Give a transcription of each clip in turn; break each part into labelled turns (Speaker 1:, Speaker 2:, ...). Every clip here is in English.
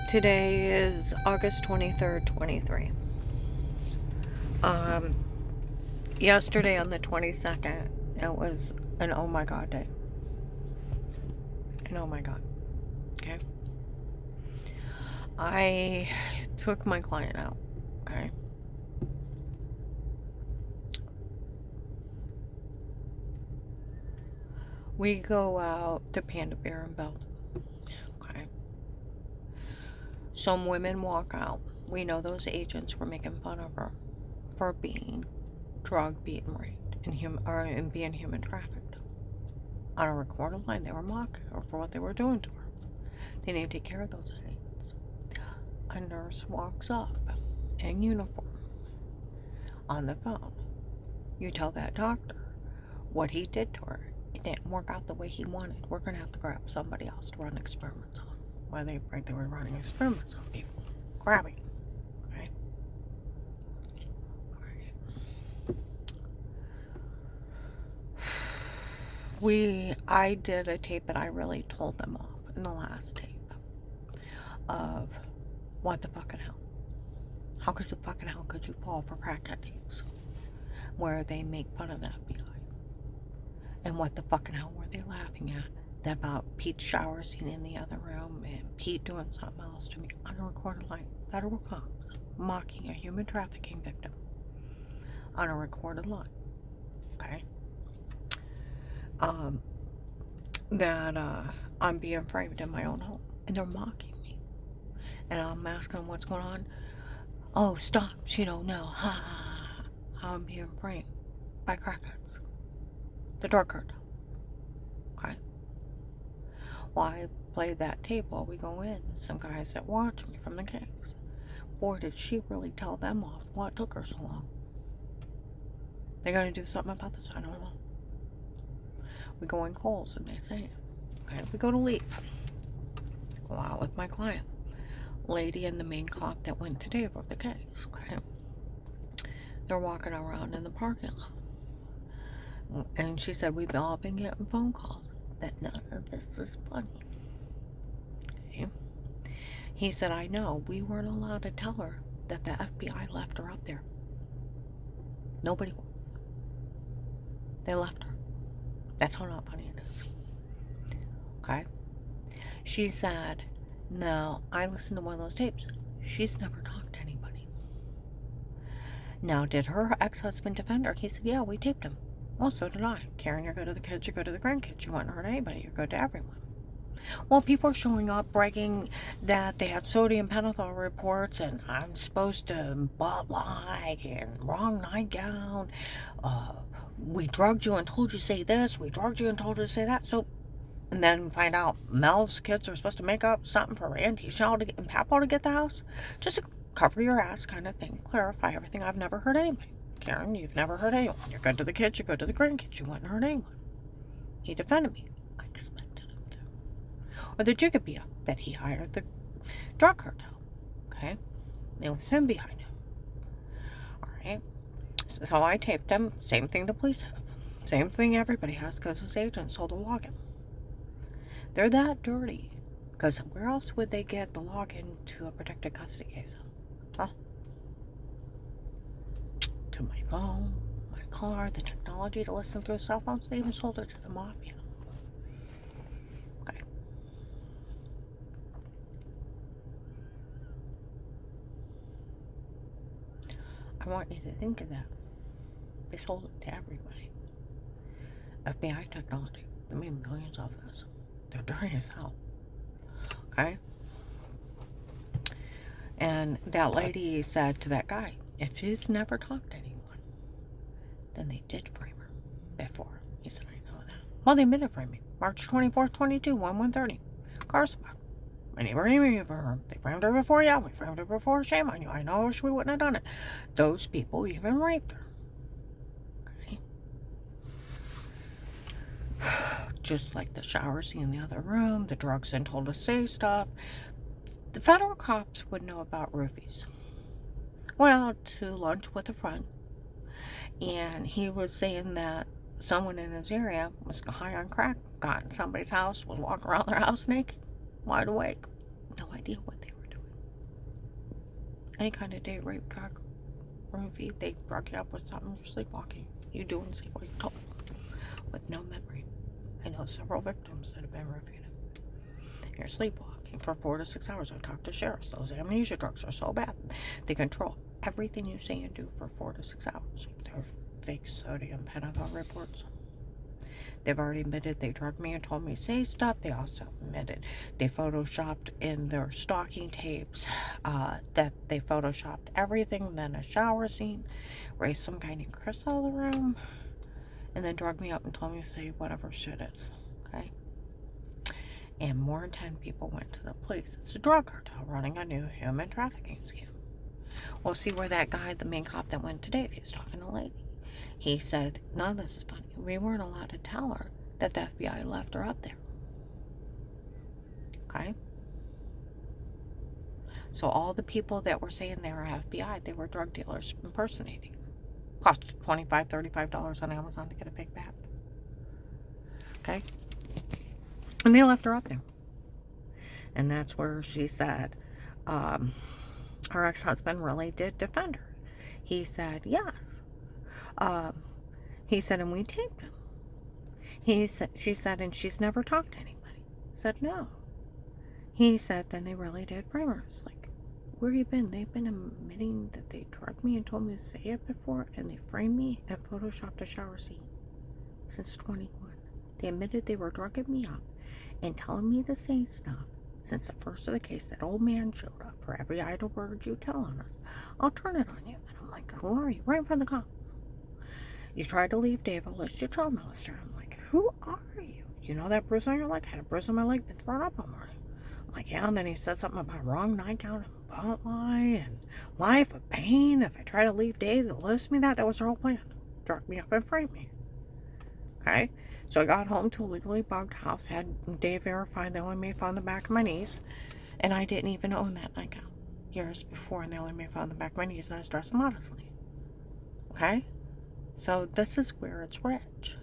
Speaker 1: Today is August 23rd, 23. Um, Yesterday on the 22nd, it was an oh my god day. An oh my god. Okay. I took my client out. Okay. We go out to Panda Bear and Belt. Okay. Some women walk out. We know those agents were making fun of her for being drugged, beaten, raped, and being human trafficked. On a recorded line, they were mocking her for what they were doing to her. They need to take care of those things. A nurse walks up in uniform on the phone. You tell that doctor what he did to her. It didn't work out the way he wanted. We're going to have to grab somebody else to run experiments on. Why they were running experiments on people. Grabbing. Okay? I did a tape and I really told them off in the last tape of what the fucking hell. How could the fucking hell could you fall for crackhead tapes where they make fun of the FBI? And what the fucking hell were they laughing at? That about Pete shower scene in the other room and Pete doing something else to me on a recorded line. Federal cops mocking a human trafficking victim on a recorded line. Okay? That I'm being framed in my own home. And they're mocking me. And I'm asking them what's going on. Oh, stop. No. Ha ha ha. How I'm being framed by crackheads. The dark cartel. Okay? Well, I played that tape while we go in. Some guys that watch me from the case. Boy, did she really tell them off. What took her so long? They're going to do something about this? I don't know. We go in Kohl's and they say it. Okay, we go to leave. Go out with my client. Lady and the main cop that went today for the case. Okay. They're walking around in the parking lot. And she said, we've all been getting phone calls that none of this is funny. Okay. He said, I know. We weren't allowed to tell her that the FBI left her up there. Nobody was. They left her. That's how not funny it is. Okay? She said, no, I listened to one of those tapes. She's never talked to anybody. Now, did her ex-husband defend her? He said, yeah, we taped him. Well, so did I. Karen, you're good to the kids, you're good to the grandkids. You wouldn't hurt anybody. You're good to everyone. Well, people are showing up bragging that they had sodium pentothal reports and I'm supposed to butt lie and wrong nightgown. We drugged you and told you to say this. We drugged you and told you to say that. So, and then find out Mel's kids are supposed to make up something for Randy Shaw and Papo to get the house. Just to cover your ass kind of thing. Clarify everything. I've never hurt anybody. Karen, you've never hurt anyone. You're good to the kids. You're good to the grandkids. You wouldn't hurt anyone. He defended me. I expected him to. Or the Jigabia that he hired the drug cartel. Okay? It was him behind him. Alright? So I taped him. Same thing the police have. Same thing everybody has because his agent sold a login. They're that dirty. Because where else would they get the login to a protected custody case? Huh? To my phone, my car, the technology to listen through cell phones. They even sold it to the mafia. Okay. I want you to think of that. They sold it to everybody. FBI technology. They made millions off this. They're dirty as hell. Okay? And that lady said to that guy, if she's never talked to anyone, then they did frame her before. He said, I know that. Well, they admitted frame me. March 24th, 22, 1/130. Car spot. My neighbor Amy of her. They framed her before, yeah. We framed her before. Shame on you. I know we wouldn't have done it. Those people even raped her. Okay? Just like the shower scene in the other room, the drugs and told to say stuff. The federal cops would know about roofies. Went out to lunch with a friend, and he was saying that someone in his area was high on crack, got in somebody's house, was walking around their house naked, wide awake. No idea what they were doing. Any kind of date rape, drug, movie, they drug you up with something, you're sleepwalking. You do and say what you're told with no memory. I know several victims that have been refuted. You're sleepwalking for 4 to 6 hours. I talked to sheriffs. Those amnesia drugs are so bad. They control everything you say and do for 4 to 6 hours. They're fake sodium pentothal reports. They've already admitted they drugged me and told me to say stuff. They also admitted they photoshopped in their stalking tapes that they photoshopped everything, then a shower scene, raised some guy named Chris out of the room, and then drugged me up and told me to say whatever shit is. Okay? And more than 10 people went to the police. It's a drug cartel running a new human trafficking scheme. We'll see where that guy, the main cop that went today, if he was talking to a lady, he said, none of this is funny. We weren't allowed to tell her that the FBI left her up there. Okay? So all the people that were saying they were FBI, they were drug dealers impersonating. Cost $25, $35 on Amazon to get a big bag. Okay? And they left her up there. And that's where she said, her ex-husband really did defend her. He said, yes. He said, and we taped him. She said, and she's never talked to anybody. Said, no. He said, then they really did frame her. It's like, where you been? They've been admitting that they drugged me and told me to say it before, and they framed me and photoshopped a shower scene since 21. They admitted they were drugging me up and telling me to say stuff since the first of the case. That old man showed up. For every idle word you tell on us, I'll turn it on you. And I'm like, who are you? Right in front of the cop. You tried to leave Dave, I'll list you child molester. I'm like, who are you? You know that bruise on your leg? I had a bruise on my leg, been thrown up all morning. I'm like, yeah, and then he said something about wrong nightgown and blunt lie and life of pain. If I try to leave Dave, they'll list me that. That was their whole plan. Drug me up and frame me. Okay? So I got home to a legally bugged house, had Dave verify they only made fun of the back of my knees, and I didn't even own that nightgown years before, and they only made fun of the back of my knees, and I was dressed modestly. Okay? So this is where it's rich.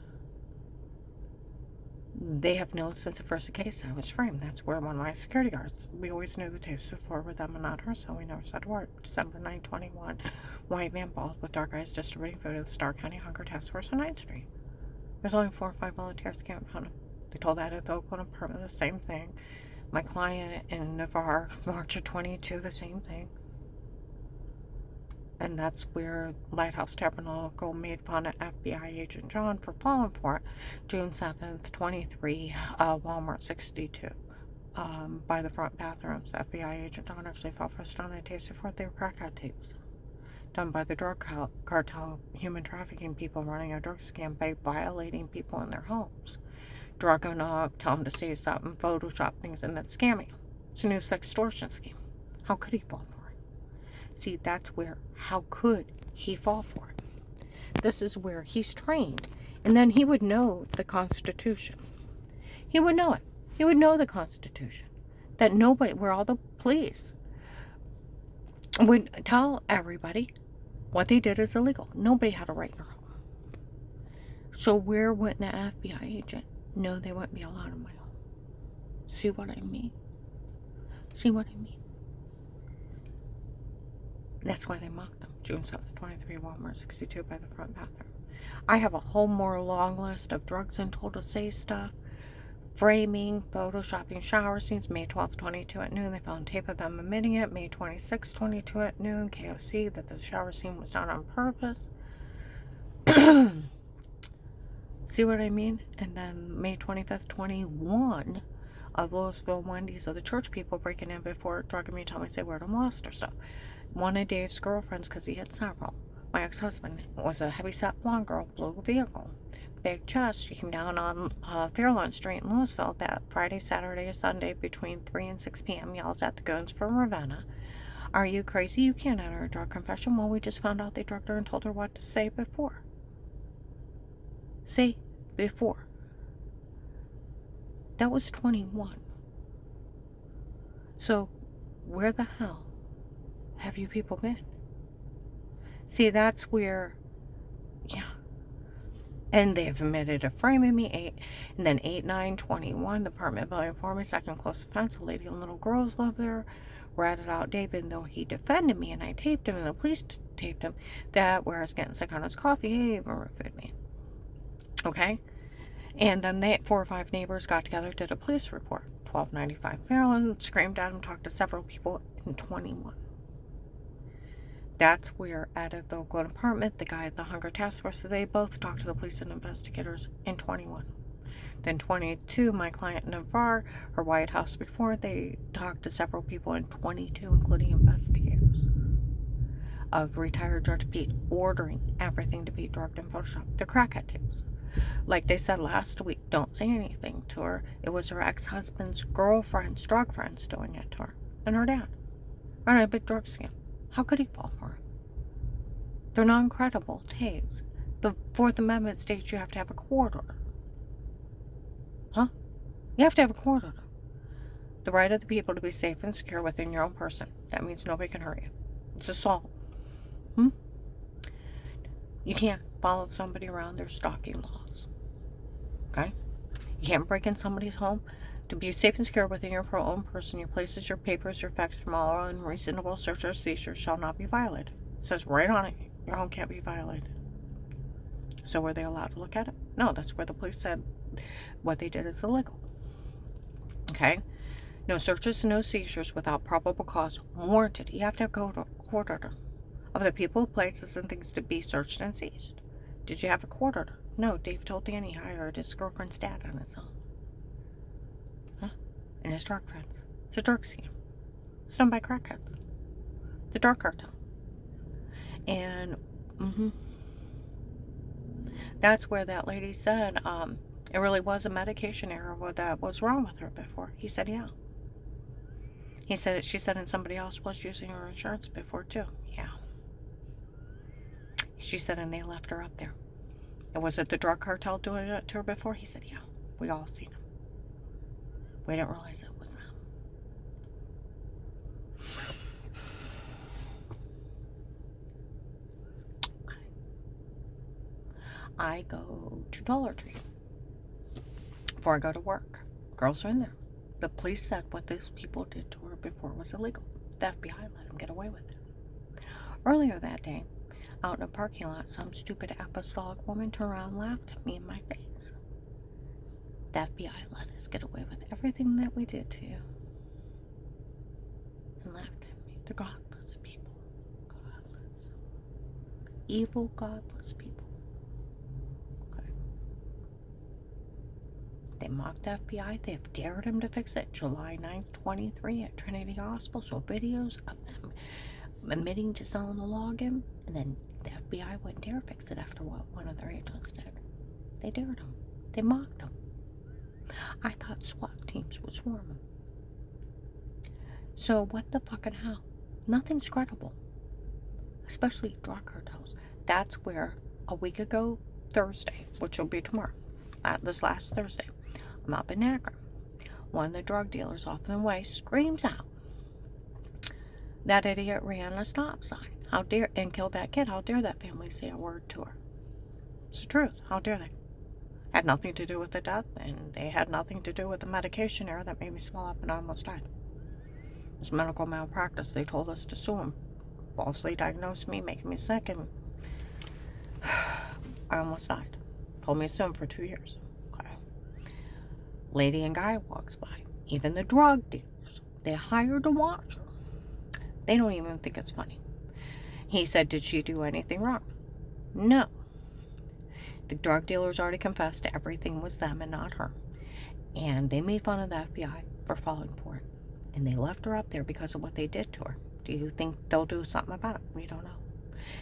Speaker 1: They have known since the first case I was framed. That's where one of my security guards, we always knew the tapes before with them and not her, so we never said a word. December 9, 21, white man bald with dark eyes distributing food at the Starr County Hunger Task Force on 9th Street. There's only 4 or 5 volunteers that can't find him. They told that at the Oakland apartment, the same thing. My client in Navarre, March of 22, the same thing. And that's where Lighthouse Tabernacle made fun of FBI agent John for falling for it. June 7th, 23, Walmart 62. By the front bathrooms. FBI agent John actually fell for stun tapes before they were crack-out tapes. Done by the drug cartel, human trafficking people running a drug scam by violating people in their homes. Drugging up, tell them to say something, Photoshop things, and then scamming them. It's a new sextortion scheme. How could he fall for it? See, that's where, how could he fall for it? This is where he's trained. And then he would know the Constitution. He would know it. He would know the Constitution. That nobody, where all the police would tell everybody what they did is illegal. Nobody had a right in their home. So where wouldn't an FBI agent know they wouldn't be allowed in my home? See what I mean? See what I mean? That's why they mocked them. June 7th, 23, Walmart 62 by the front bathroom. I have a whole more long list of drugs and told to say stuff. Framing, photoshopping shower scenes, May 12th, 22 at noon. They found tape of them admitting it. May 26th, 22 at noon. KOC that the shower scene was done on purpose. See what I mean? And then May 25th, 21 of Louisville Wendy's, of the church people breaking in before drugging me, telling me to say word I'm lost or stuff. One of Dave's girlfriends, because he had several. My ex-husband was a heavy-set blonde girl, blue vehicle. Big chest. She came down on Fairlawn Street in Louisville that Friday, Saturday, or Sunday between 3 and 6 p.m. Yells at the goons from Ravenna. Are you crazy? You can't enter a drug confession. Well, we just found out they drugged her and told her what to say before. See? Before. That was 21. So, where the hell have you people been? See, that's where, yeah. And they have admitted to framing me, and then 8, 9, 21, the apartment building for me, second close offense, a lady and little girls live there, ratted out Dave, even though he defended me and I taped him and the police taped him, that where I was getting sick on his coffee, he even referred me. Okay? And then 4 or 5 neighbors got together, did a police report. 1295 Maryland, screamed at him, talked to several people in 21. That's where, out of the Oakland apartment, the guy at the Hunger Task Force, they both talked to the police and investigators in 21. Then 22, my client Navarre, her White House before, they talked to several people in 22, including investigators. Of retired Judge Pete ordering everything to be drugged and photoshopped. The crackhead tapes. Like they said last week, don't say anything to her. It was her ex-husband's girlfriend's drug friends doing it to her. And her dad. Running a big drug scam. How could he fall for it? They're non-credible tapes. The Fourth Amendment states you have to have a court order. Huh? You have to have a court order. The right of the people to be safe and secure within your own person. That means nobody can hurt you. It's assault. You can't follow somebody around their stalking laws. Okay? You can't break in somebody's home. To be safe and secure within your own person, your places, your papers, your effects from all unreasonable search or seizure shall not be violated. It says right on it, your home can't be violated. So were they allowed to look at it? No, that's where the police said what they did is illegal. Okay? No searches and no seizures without probable cause warranted. You have to go to a court order of the people, places, and things to be searched and seized. Did you have a court order? No, Dave told Danny he hired his girlfriend's dad on his own. And his drug friends. It's a drug scam. It's done by crackheads. The drug cartel. And, that's where that lady said, it really was a medication error that was wrong with her before. He said, yeah. He said, she said, and somebody else was using her insurance before, too. Yeah. She said, and they left her up there. And was it the drug cartel doing it to her before? He said, yeah. We all seen him. We didn't realize it was them. Okay. I go to Dollar Tree before I go to work. Girls are in there. The police said what these people did to her before was illegal. The FBI let them get away with it. Earlier that day, out in a parking lot, some stupid apostolic woman turned around and laughed at me in my face. The FBI let us get away with everything that we did to you. And laughed at me. They're godless people. Godless. Evil, godless people. Okay. They mocked the FBI. They've dared him to fix it. July 9th, 23 at Trinity Hospital. So videos of them admitting to selling the login. And then the FBI wouldn't dare fix it after what one of their agents did. They dared him. They mocked him. I thought SWAT teams would swarm him. So what the fucking hell? Nothing's credible. Especially drug cartels. That's where a week ago, Thursday, which will be tomorrow, this last Thursday, I'm up in Akron. One of the drug dealers off the way screams out, that idiot ran a stop sign. How dare, and killed that kid. How dare that family say a word to her? It's the truth. How dare they? Had nothing to do with the death, and they had nothing to do with the medication error that made me swell up and I almost died. It was medical malpractice. They told us to sue them. Falsely diagnosed me, making me sick, and I almost died. Told me to sue them for 2 years. Okay. Lady and guy walks by. Even the drug dealers, they hired to watch her. They don't even think it's funny. He said, did she do anything wrong? No. The drug dealers already confessed everything was them and not her. And they made fun of the FBI for falling for it. And they left her up there because of what they did to her. Do you think they'll do something about it? We don't know.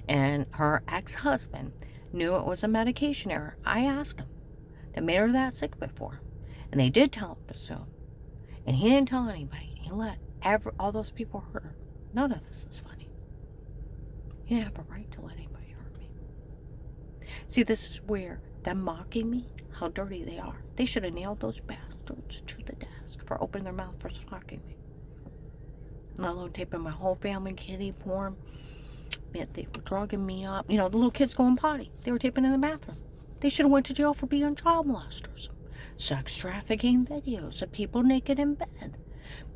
Speaker 1: And her ex-husband knew it was a medication error. I asked him. That made her that sick before. And they did tell him to sue. And he didn't tell anybody. He let all those people hurt her. None of this is funny. He didn't have a right to let anybody hurt me. See, this is where them mocking me, how dirty they are. They should have nailed those bastards to the desk for opening their mouth for stalking me. Let alone taping my whole family, kiddie porn. Man, they were drugging me up. You know, the little kids going potty. They were taping in the bathroom. They should have went to jail for being child molesters. Sex trafficking videos of people naked in bed.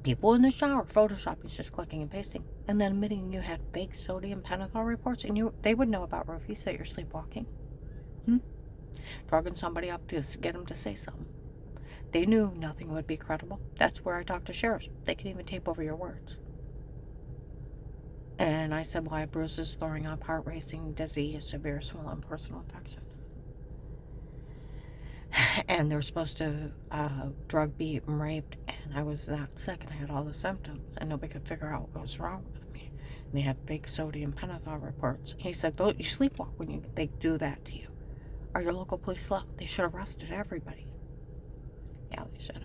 Speaker 1: People in the shower photoshopping, just clicking and pasting, and then admitting you had fake sodium pentothal reports, and they would know about roofies that you're sleepwalking. Drugging somebody up to get them to say something. They knew nothing would be credible. That's where I talked to sheriffs. They can even tape over your words. And I said, well, I had bruises, throwing up, heart racing, dizzy, severe swollen personal infection. And they're supposed to drug beat and raped, and I was that sick and I had all the symptoms, and nobody could figure out what was wrong with me. And they had fake sodium pentothal reports. He said, "Don't you sleepwalk when they do that to you? Are your local police slow? They should have arrested everybody." Yeah, they should have.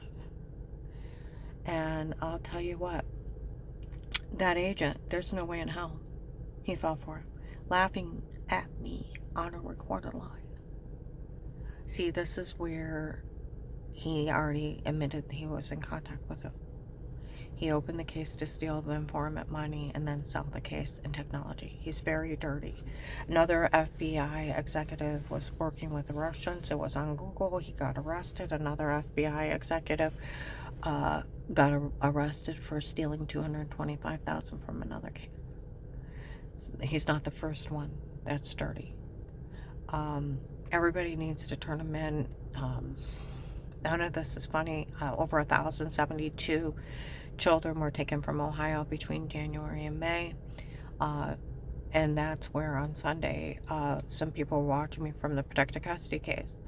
Speaker 1: And I'll tell you what, that agent, there's no way in hell he fell for it, laughing at me on a recorded line. See, this is where he already admitted he was in contact with him. He opened the case to steal the informant money and then sell the case in technology. He's very dirty. Another FBI executive was working with the Russians. It was on Google. He got arrested. Another FBI executive got arrested for stealing $225,000 from another case. He's not the first one that's dirty. Everybody needs to turn him in. None of this is funny. Over 1,072 children were taken from Ohio between January and May. And that's where on Sunday, some people were watching me from the protected custody case.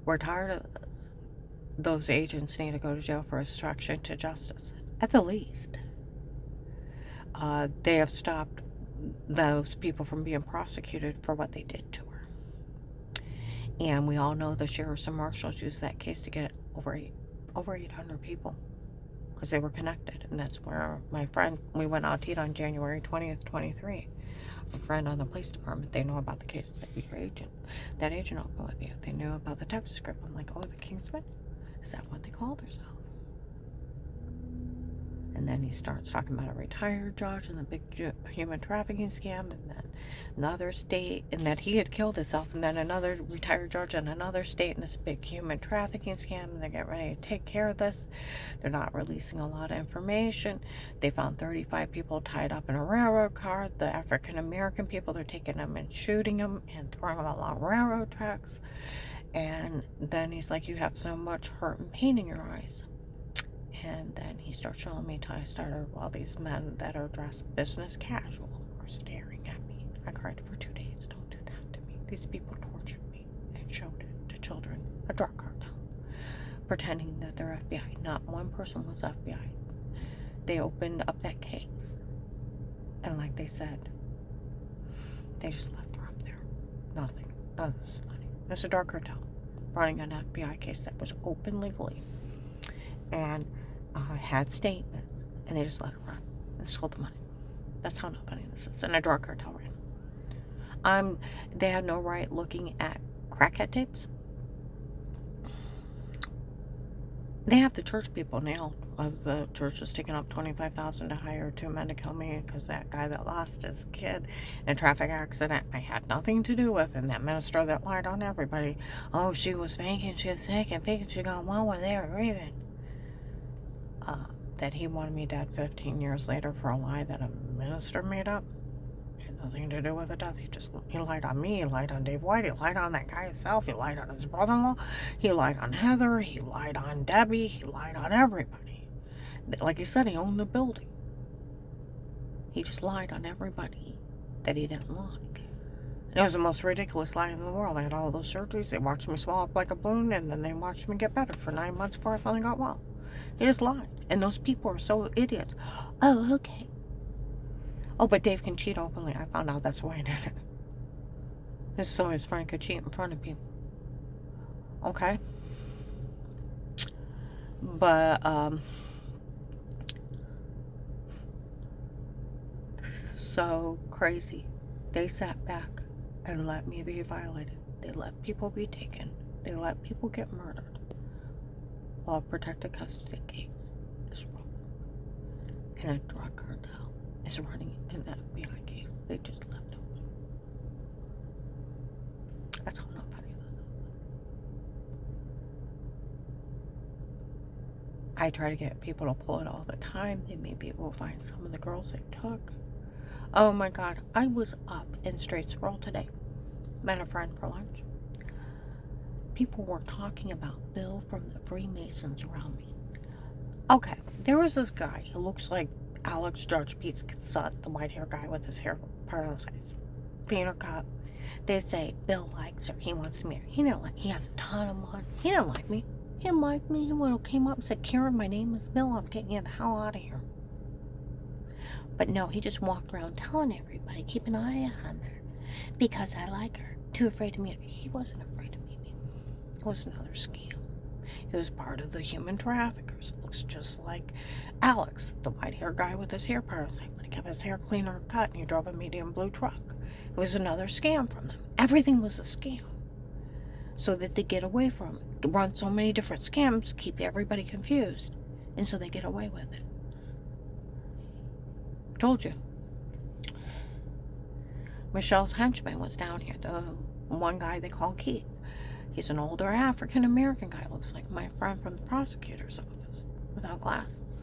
Speaker 1: We're tired of this. Those agents need to go to jail for obstruction to justice, at the least. They have stopped those people from being prosecuted for what they did to her. And we all know the sheriffs and marshals used that case to get over 800 people because they were connected. And that's where my friend, we went out to eat on January 20th, 23. A friend on the police department, they know about the case that agent opened with you. They knew about the text script. I'm like, oh, the Kingsman? Is that what they called herself? And then he starts talking about a retired judge and the big human trafficking scam, and then another state, and that he had killed himself, and then another retired judge in another state, and this big human trafficking scam, and they're getting ready to take care of this. They're not releasing a lot of information. They found 35 people tied up in a railroad car. The African American people, they're taking them and shooting them and throwing them along railroad tracks. And then he's like, you have so much hurt and pain in your eyes. And then he starts showing me Ty Starter while these men that are dressed business casual are staring at me. I cried for 2 days. Don't do that to me. These people tortured me and showed it to children. A drug cartel. Pretending that they're FBI. Not one person was FBI. They opened up that case. And like they said, they just left her up there. Nothing. None of this is funny. It's a drug cartel running an FBI case that was open legally. And had statements, and they just let it run and stole the money. That's how not funny this is. And a drug cartel ran. They had no right looking at crackhead tapes. They have the church people nailed. Of the church was taking up $25,000 to hire 2 men to kill me because that guy that lost his kid in a traffic accident I had nothing to do with, and that minister that lied on everybody. Oh, she was faking, she was sick, and thinking she got well when they were grieving. That he wanted me dead 15 years later for a lie that a minister made up. It had nothing to do with the death. He lied on me, he lied on Dave White, he lied on that guy himself, he lied on his brother-in-law, he lied on Heather, he lied on Debbie, he lied on everybody. Like he said, he owned the building. He just lied on everybody that he didn't like. It was the most ridiculous lie in the world. I had all those surgeries, they watched me swell up like a balloon, and then they watched me get better for 9 months before I finally got well. They just lied. And those people are so idiots. Oh, okay. Oh, but Dave can cheat openly. I found out that's why I did it. This is so his friend could cheat in front of people. Okay. But, this is so crazy. They sat back and let me be violated. They let people be taken. They let people get murdered. While protected custody case is wrong. And a drug cartel is running an FBI case. They just left it. That's how not funny this is. I try to get people to pull it all the time. They may be able to find some of the girls they took. Oh my God, I was up in Straight Squirrel today. Met a friend for lunch. People were talking about Bill from the Freemasons around me. Okay, there was this guy who looks like Alex Judge Pete's son, the white hair guy with his hair part on the sides. Painter cut. They say Bill likes her. He wants to meet her. He didn't like. He has a ton of money. He didn't like me. He didn't like me. He came up and said, "Karen, my name is Bill. I'm getting you the hell out of here." But no, he just walked around telling everybody, "Keep an eye on her because I like her." Too afraid to meet her. He wasn't afraid to meet me. It was another scam. It was part of the human traffickers. It looks just like Alex, the white hair guy with his hair part on the side, but he kept his hair clean or cut and he drove a medium blue truck. It was another scam from them. Everything was a scam. So that they get away from it. Run so many different scams, keep everybody confused. And so they get away with it. Told you. Michelle's henchman was down here. The one guy they call Keith. He's an older African American guy. Looks like my friend from the prosecutor's office. Without glasses.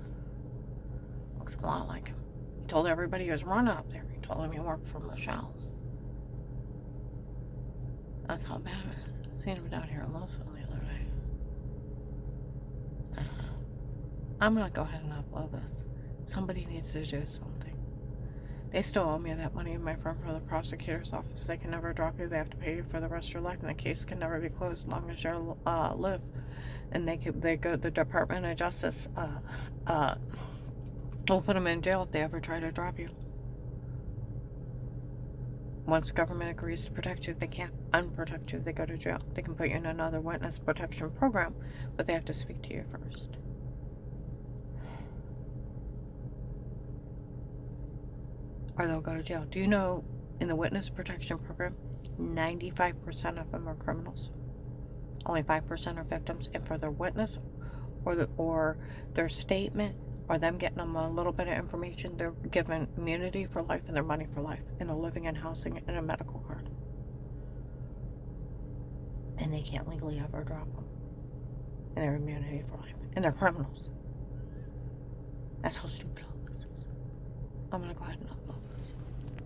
Speaker 1: Looks a lot like him. He told everybody he was running up there. He told him he worked for Michelle. That's how bad it is. I seen him down here in Louisville the other day. I'm gonna go ahead and upload this. Somebody needs to do something. They still owe me that money, my friend from the prosecutor's office. They can never drop you. They have to pay you for the rest of your life, and the case can never be closed as long as you live. And the Department of Justice will put them in jail if they ever try to drop you. Once the government agrees to protect you, they can't unprotect you. They go to jail. They can put you in another witness protection program, but they have to speak to you first. Or they'll go to jail. Do you know, in the witness protection program, 95% of them are criminals. Only 5% are victims. And for their witness or their statement or them getting them a little bit of information, they're given immunity for life and their money for life. And a living and housing and a medical card. And they can't legally ever drop them. And their immunity for life. And they're criminals. That's how stupid all this is. I'm going to go ahead and upload this.